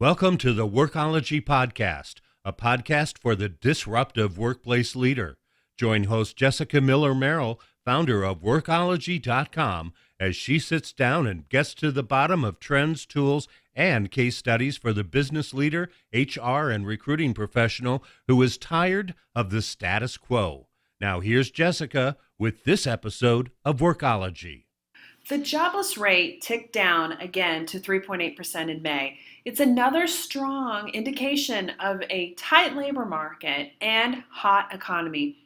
Welcome to the Workology Podcast, a podcast for the disruptive workplace leader. Join host Jessica Miller-Merrill, founder of WORKOLOGY.com, as she sits down and gets to the bottom of trends, tools, and case studies for the business leader, HR, and recruiting professional who is tired of the status quo. Now here's Jessica with this episode of Workology. The jobless rate ticked down again to 3.8% in May. It's another strong indication of a tight labor market and hot economy.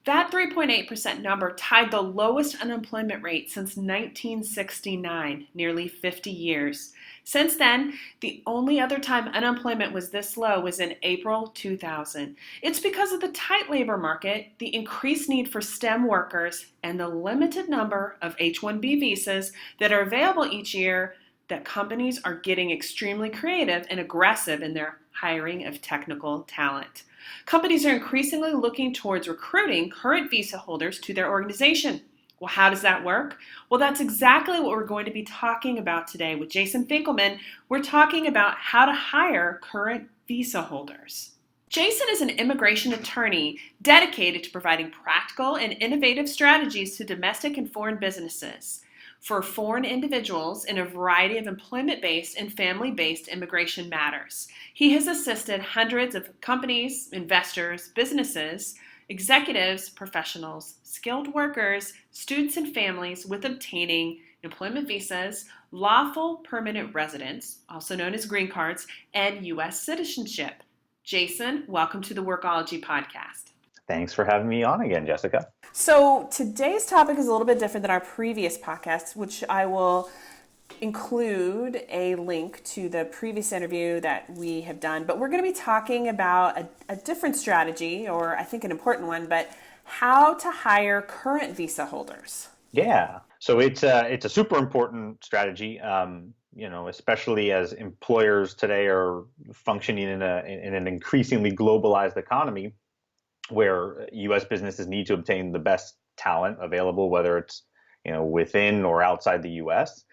That 3.8% number tied the lowest unemployment rate since 1969, nearly 50 years. Since then, the only other time unemployment was this low was in April 2000. It's because of the tight labor market, the increased need for STEM workers, and the limited number of H-1B visas that are available each year that companies are getting extremely creative and aggressive in their hiring of technical talent. Companies are increasingly looking towards recruiting current visa holders to their organization. Well, how does that work? Well, that's exactly what we're going to be talking about today with Jason Finkelman. We're talking about how to hire current visa holders. Jason is an immigration attorney dedicated to providing practical and innovative strategies to domestic and foreign businesses for foreign individuals in a variety of employment-based and family-based immigration matters. He has assisted hundreds of companies, investors, businesses, executives, professionals, skilled workers, students, and families with obtaining employment visas, lawful permanent residence, also known as green cards, and U.S. citizenship. Jason, welcome to the Workology Podcast. Thanks for having me on again, Jessica. So today's topic is a little bit different than our previous podcast, which I will include a link to the previous interview that we have done. But we're going to be talking about a different strategy, or I think an important one, but how to hire current visa holders. Yeah, so it's a super important strategy, especially as employers today are functioning in an increasingly globalized economy, where U.S. businesses need to obtain the best talent available, whether it's within or outside the U.S.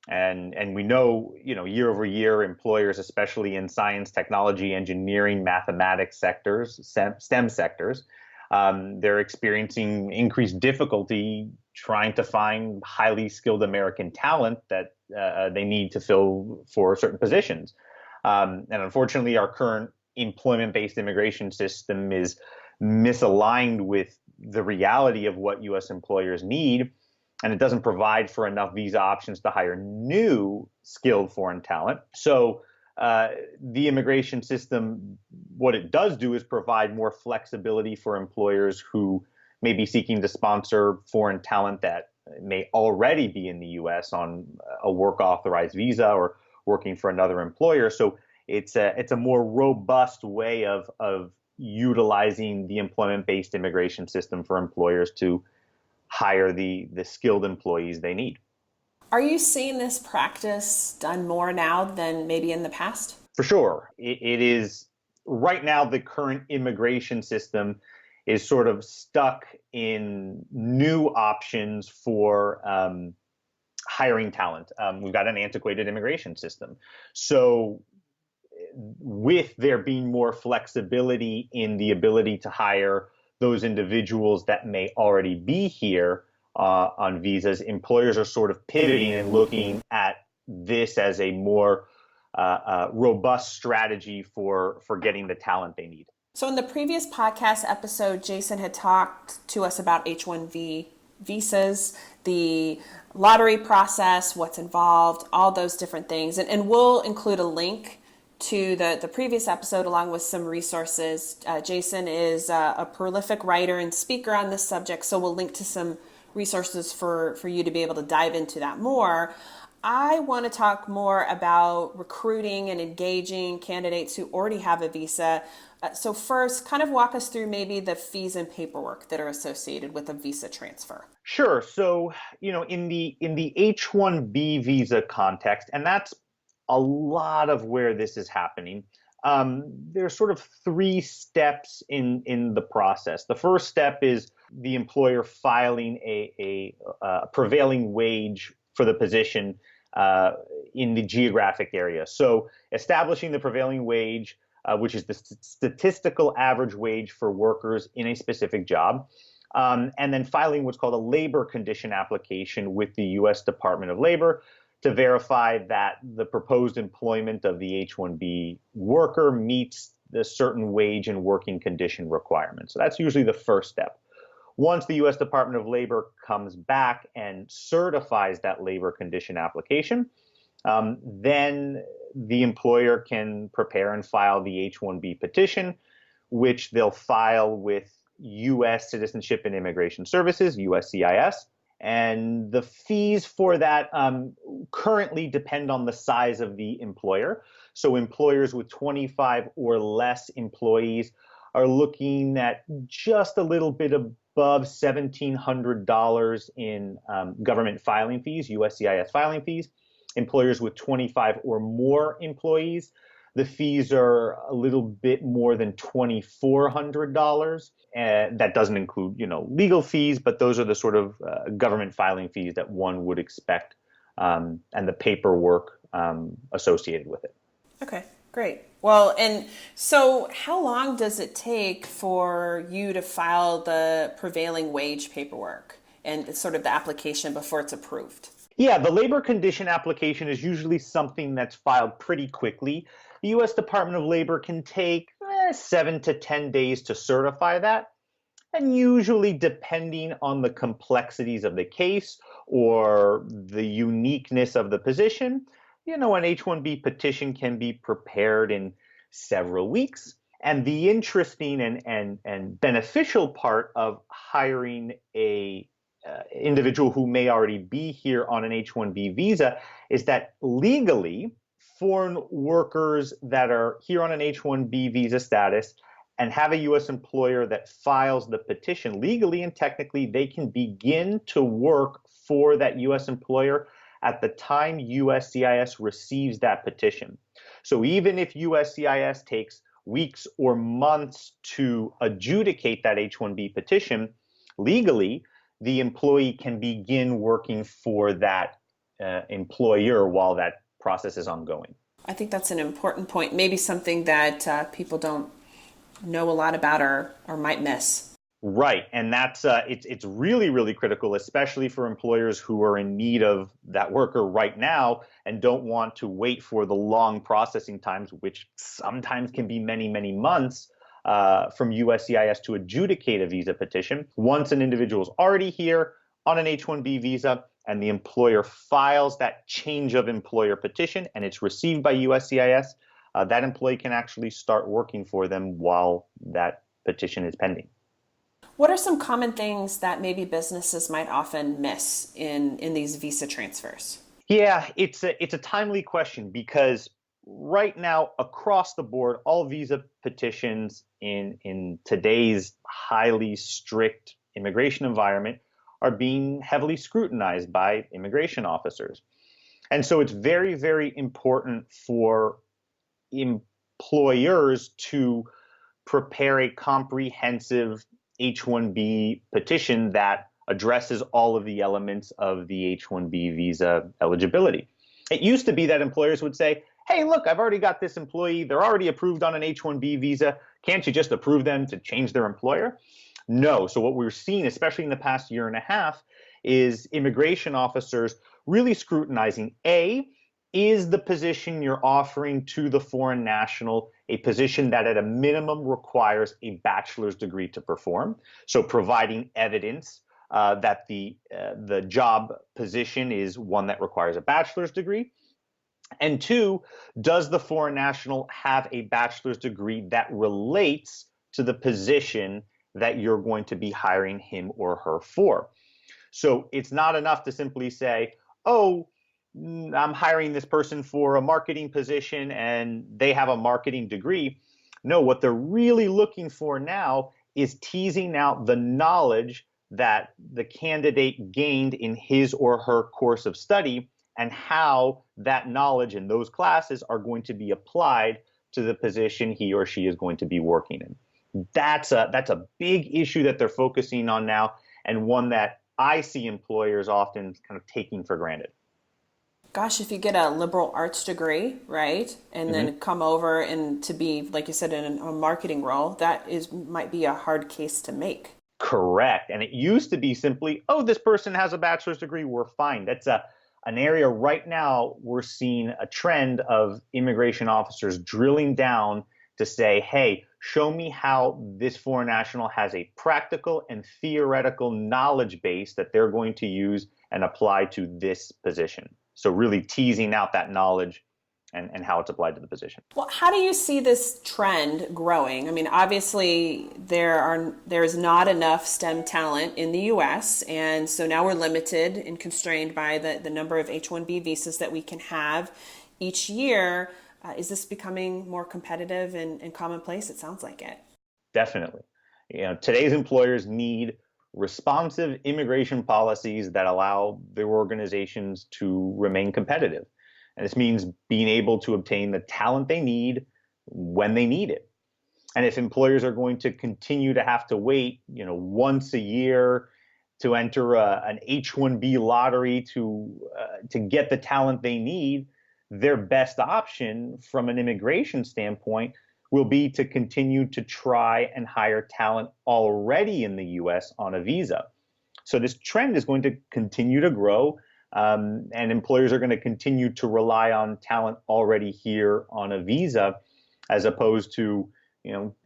And we know year over year, employers, especially in science, technology, engineering, mathematics sectors, STEM sectors, they're experiencing increased difficulty trying to find highly skilled American talent that they need to fill for certain positions. And unfortunately, our current employment-based immigration system is misaligned with the reality of what U.S. employers need, and it doesn't provide for enough visa options to hire new skilled foreign talent. So the immigration system, what it does do is provide more flexibility for employers who may be seeking to sponsor foreign talent that may already be in the U.S. on a work authorized visa or working for another employer. So it's a more robust way of utilizing the employment-based immigration system for employers to hire the skilled employees they need. Are you seeing this practice done more now than maybe in the past? For sure. It is right now, the current immigration system is sort of stuck in new options for hiring talent. We've got an antiquated immigration system. So with there being more flexibility in the ability to hire those individuals that may already be here on visas, employers are sort of pivoting and looking at this as a more robust strategy for getting the talent they need. So in the previous podcast episode, Jason had talked to us about H-1B visas, the lottery process, what's involved, all those different things. And we'll include a link to the previous episode along with some resources. Jason is a prolific writer and speaker on this subject, so we'll link to some resources for you to be able to dive into that more. I want to talk more about recruiting and engaging candidates who already have a visa. So first, kind of walk us through maybe the fees and paperwork that are associated with a visa transfer. Sure. So, in the H-1B visa context, and that's a lot of where this is happening, there's sort of three steps in the process. The first step is the employer filing a prevailing wage for the position in the geographic area. So establishing the prevailing wage, which is the statistical average wage for workers in a specific job, and then filing what's called a labor condition application with the U.S. Department of Labor to verify that the proposed employment of the H-1B worker meets the certain wage and working condition requirements. So that's usually the first step. Once the U.S. Department of Labor comes back and certifies that labor condition application, then the employer can prepare and file the H-1B petition, which they'll file with U.S. Citizenship and Immigration Services, USCIS. And the fees for that currently depend on the size of the employer. So employers with 25 or less employees are looking at just a little bit above $1,700 in government filing fees, USCIS filing fees. Employers with 25 or more employees, the fees are a little bit more than $2,400. And that doesn't include, legal fees, but those are the sort of government filing fees that one would expect, and the paperwork associated with it. Okay, great. Well, and so how long does it take for you to file the prevailing wage paperwork and sort of the application before it's approved? Yeah, the labor condition application is usually something that's filed pretty quickly. The U.S. Department of Labor can take 7 to 10 days to certify that. And usually, depending on the complexities of the case or the uniqueness of the position, an H-1B petition can be prepared in several weeks. And the interesting and beneficial part of hiring a individual who may already be here on an H-1B visa is that legally, foreign workers that are here on an H-1B visa status and have a U.S. employer that files the petition legally and technically, they can begin to work for that U.S. employer at the time USCIS receives that petition. So even if USCIS takes weeks or months to adjudicate that H-1B petition, legally, the employee can begin working for that employer while that process is ongoing. I think that's an important point, maybe something that people don't know a lot about or might miss. Right, and that's it's really, really critical, especially for employers who are in need of that worker right now and don't want to wait for the long processing times, which sometimes can be many, many months from USCIS to adjudicate a visa petition. Once an individual is already here on an H-1B visa and the employer files that change of employer petition and it's received by USCIS, that employee can actually start working for them while that petition is pending. What are some common things that maybe businesses might often miss in these visa transfers? Yeah, it's a timely question because right now, across the board, all visa petitions in today's highly strict immigration environment are being heavily scrutinized by immigration officers. And so it's very, very important for employers to prepare a comprehensive H-1B petition that addresses all of the elements of the H-1B visa eligibility. It used to be that employers would say, hey, look, I've already got this employee. They're already approved on an H-1B visa. Can't you just approve them to change their employer? No. So what we're seeing, especially in the past year and a half, is immigration officers really scrutinizing, A, is the position you're offering to the foreign national a position that at a minimum requires a bachelor's degree to perform? So providing evidence that the job position is one that requires a bachelor's degree. And two, does the foreign national have a bachelor's degree that relates to the position that you're going to be hiring him or her for? So it's not enough to simply say, oh, I'm hiring this person for a marketing position and they have a marketing degree. No, what they're really looking for now is teasing out the knowledge that the candidate gained in his or her course of study and how that knowledge in those classes are going to be applied to the position he or she is going to be working in. That's a big issue that they're focusing on now, and one that I see employers often kind of taking for granted. Gosh, if you get a liberal arts degree, right, and then come over and to be, like you said, in a marketing role, that is might be a hard case to make. Correct. And it used to be simply, oh, this person has a bachelor's degree, we're fine. That's an area right now we're seeing a trend of immigration officers drilling down to say, hey, show me how this foreign national has a practical and theoretical knowledge base that they're going to use and apply to this position. So really teasing out that knowledge and how it's applied to the position. Well, how do you see this trend growing? I mean, obviously there's not enough STEM talent in the U.S., and so now we're limited and constrained by the number of H-1B visas that we can have each year. Is this becoming more competitive and commonplace? It sounds like it. Definitely. Today's employers need responsive immigration policies that allow their organizations to remain competitive. And this means being able to obtain the talent they need when they need it. And if employers are going to continue to have to wait, once a year to enter an H-1B lottery to get the talent they need, their best option from an immigration standpoint will be to continue to try and hire talent already in the U.S. on a visa. So this trend is going to continue to grow. And employers are going to continue to rely on talent already here on a visa, as opposed to,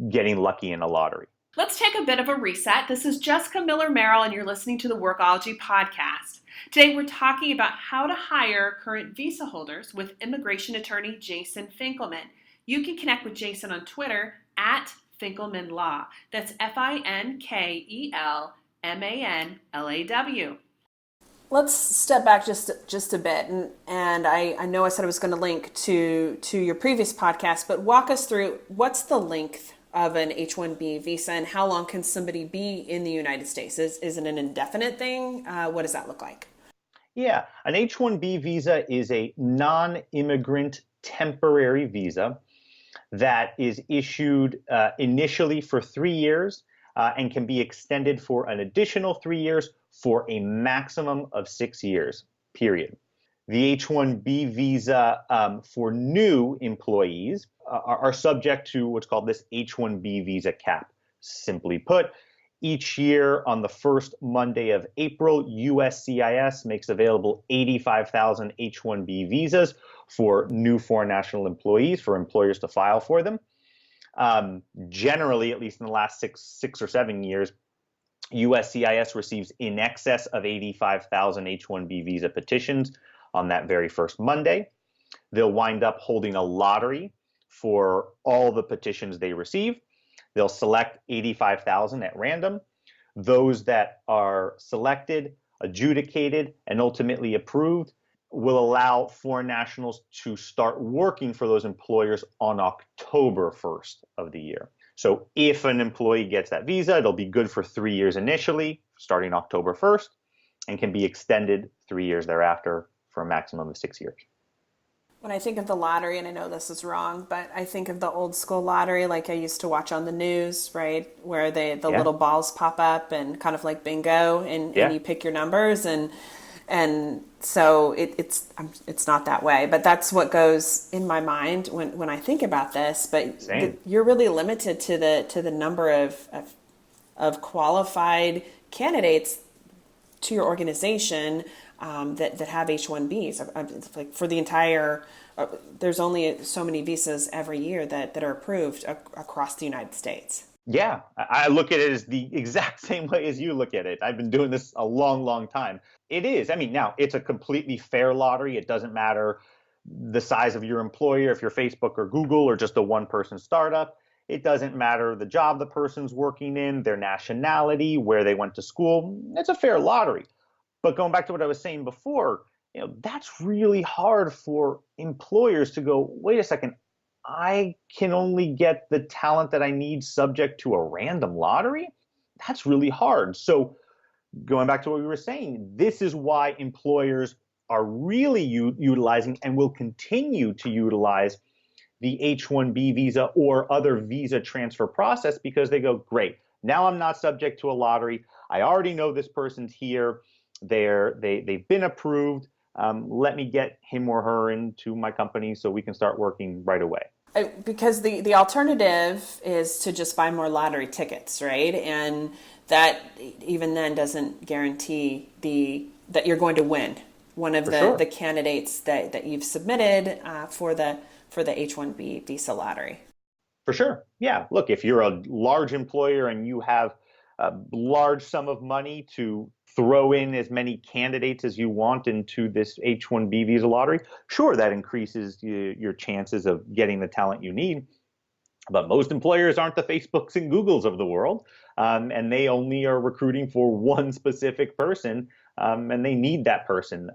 getting lucky in a lottery. Let's take a bit of a reset. This is Jessica Miller-Merrill, and you're listening to the Workology podcast. Today, we're talking about how to hire current visa holders with immigration attorney Jason Finkelman. You can connect with Jason on Twitter at Finkelman Law. That's FINKELMANLAW. Let's step back just a bit, and I know I said I was going to link to your previous podcast, but walk us through what's the length of an H-1B visa and how long can somebody be in the United States? Is it an indefinite thing? What does that look like? Yeah, an H-1B visa is a non-immigrant temporary visa that is issued initially for 3 years and can be extended for an additional 3 years for a maximum of 6 years, period. The H-1B visa for new employees are subject to what's called this H-1B visa cap. Simply put, each year on the first Monday of April, USCIS makes available 85,000 H-1B visas for new foreign national employees, for employers to file for them. Generally, at least in the last six or 7 years, USCIS receives in excess of 85,000 H-1B visa petitions on that very first Monday. They'll wind up holding a lottery for all the petitions they receive. They'll select 85,000 at random. Those that are selected, adjudicated, and ultimately approved will allow foreign nationals to start working for those employers on October 1st of the year. So if an employee gets that visa, it'll be good for 3 years initially, starting October 1st, and can be extended 3 years thereafter for a maximum of 6 years. When I think of the lottery, and I know this is wrong, but I think of the old school lottery like I used to watch on the news, right? Where the little balls pop up and kind of like bingo, and you pick your numbers, and so it's not that way, but that's what goes in my mind when I think about this. But you're really limited to the number of qualified candidates to your organization that have H-1Bs. Like for the entire, there's only so many visas every year that are approved across the United States. Yeah, I look at it as the exact same way as you look at it. I've been doing this a long, long time. It is. I mean, now it's a completely fair lottery. It doesn't matter the size of your employer, if you're Facebook or Google or just a one-person startup. It doesn't matter the job the person's working in, their nationality, where they went to school. It's a fair lottery. But going back to what I was saying before, that's really hard for employers to go, wait a second, I can only get the talent that I need subject to a random lottery? That's really hard. So going back to what we were saying, this is why employers are really utilizing and will continue to utilize the H-1B visa or other visa transfer process, because they go, great, now I'm not subject to a lottery. I already know this person's here. They've been approved. let me get him or her into my company so we can start working right away. Because the alternative is to just buy more lottery tickets, right? And that even then doesn't guarantee that you're going to win one of the candidates that you've submitted for the H-1B visa lottery. For sure. Yeah. Look, if you're a large employer and you have a large sum of money to throw in as many candidates as you want into this H-1B visa lottery, sure, that increases your chances of getting the talent you need. But most employers aren't the Facebooks and Googles of the world, and they only are recruiting for one specific person, and they need that person.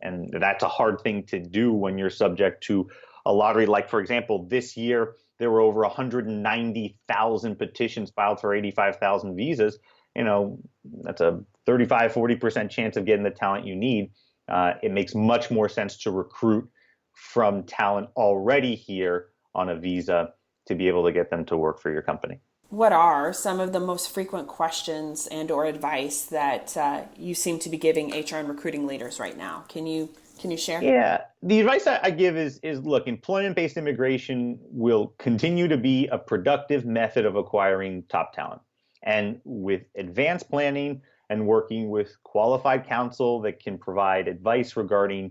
And that's a hard thing to do when you're subject to a lottery. Like, for example, this year, there were over 190,000 petitions filed for 85,000 visas. That's a 35-40% chance of getting the talent you need. It makes much more sense to recruit from talent already here on a visa to be able to get them to work for your company. What are some of the most frequent questions and or advice that you seem to be giving HR and recruiting leaders right now? Can you share? Yeah, the advice I give is look, employment-based immigration will continue to be a productive method of acquiring top talent. And with advanced planning and working with qualified counsel that can provide advice regarding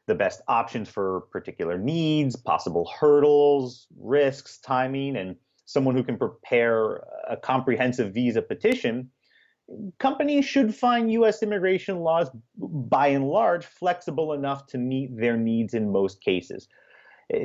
the best options for particular needs, possible hurdles, risks, timing, and someone who can prepare a comprehensive visa petition, companies should find U.S. immigration laws, by and large, flexible enough to meet their needs in most cases.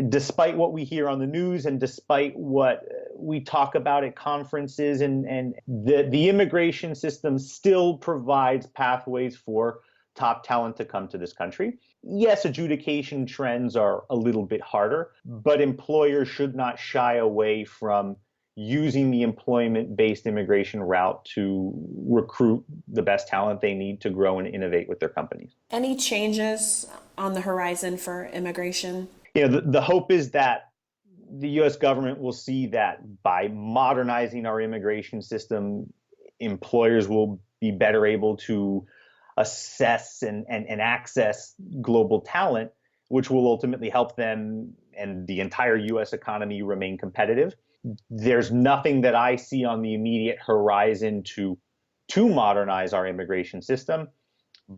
Despite what we hear on the news and despite what we talk about at conferences, and the immigration system still provides pathways for top talent to come to this country. Yes, adjudication trends are a little bit harder, but employers should not shy away from using the employment-based immigration route to recruit the best talent they need to grow and innovate with their companies. Any changes on the horizon for immigration? The hope is that the U.S. government will see that by modernizing our immigration system, employers will be better able to assess and access global talent, which will ultimately help them and the entire U.S. economy remain competitive. There's nothing that I see on the immediate horizon to modernize our immigration system,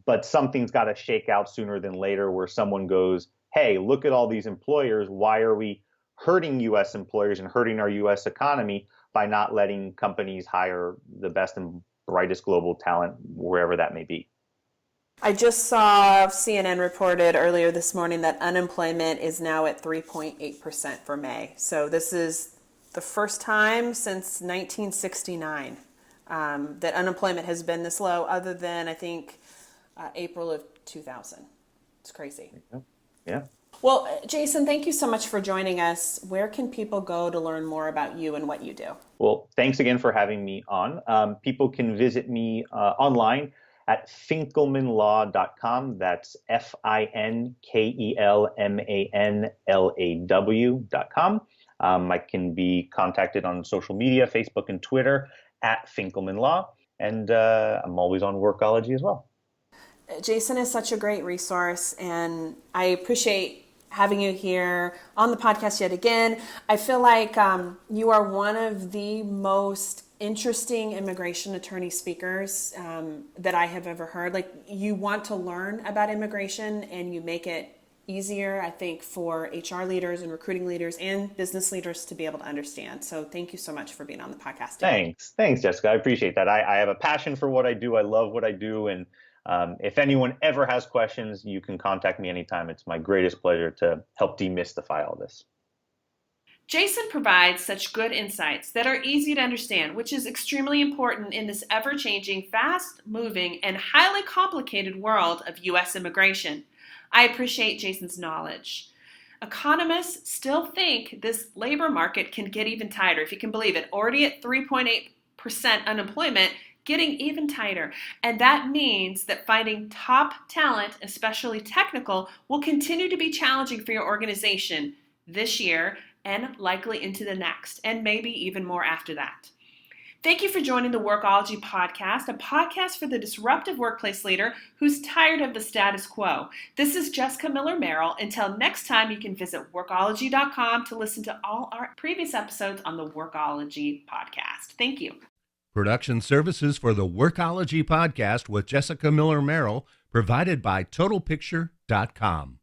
but something's got to shake out sooner than later where someone goes, hey, look at all these employers. Why are we hurting U.S. employers and hurting our U.S. economy by not letting companies hire the best and brightest global talent wherever that may be? I just saw CNN reported earlier this morning that unemployment is now at 3.8% for May. So this is the first time since 1969 that unemployment has been this low, other than, I think, April of 2000. It's crazy. Yeah. Well, Jason, thank you so much for joining us. Where can people go to learn more about you and what you do? Well, thanks again for having me on. People can visit me online at finkelmanlaw.com. That's FINKELMANLAW.com. I can be contacted on social media, Facebook and Twitter at Finkelman Law. And I'm always on Workology as well. Jason is such a great resource, and I appreciate having you here on the podcast yet again. I feel like you are one of the most interesting immigration attorney speakers that I have ever heard. Like, you want to learn about immigration and you make it easier, I think, for HR leaders and recruiting leaders and business leaders to be able to understand. So thank you so much for being on the podcast today. Thanks, Jessica. I appreciate that. I have a passion for what I do. I love what I do. And if anyone ever has questions, you can contact me anytime. It's my greatest pleasure to help demystify all this. Jason provides such good insights that are easy to understand, which is extremely important in this ever-changing, fast-moving, and highly complicated world of U.S. immigration. I appreciate Jason's knowledge. Economists still think this labor market can get even tighter, if you can believe it. Already at 3.8% unemployment, getting even tighter. And that means that finding top talent, especially technical, will continue to be challenging for your organization this year and likely into the next, and maybe even more after that. Thank you for joining the Workology podcast, a podcast for the disruptive workplace leader who's tired of the status quo. This is Jessica Miller-Merrill. Until next time, you can visit workology.com to listen to all our previous episodes on the Workology podcast. Thank you. Production services for the Workology podcast with Jessica Miller-Merrill provided by TotalPicture.com.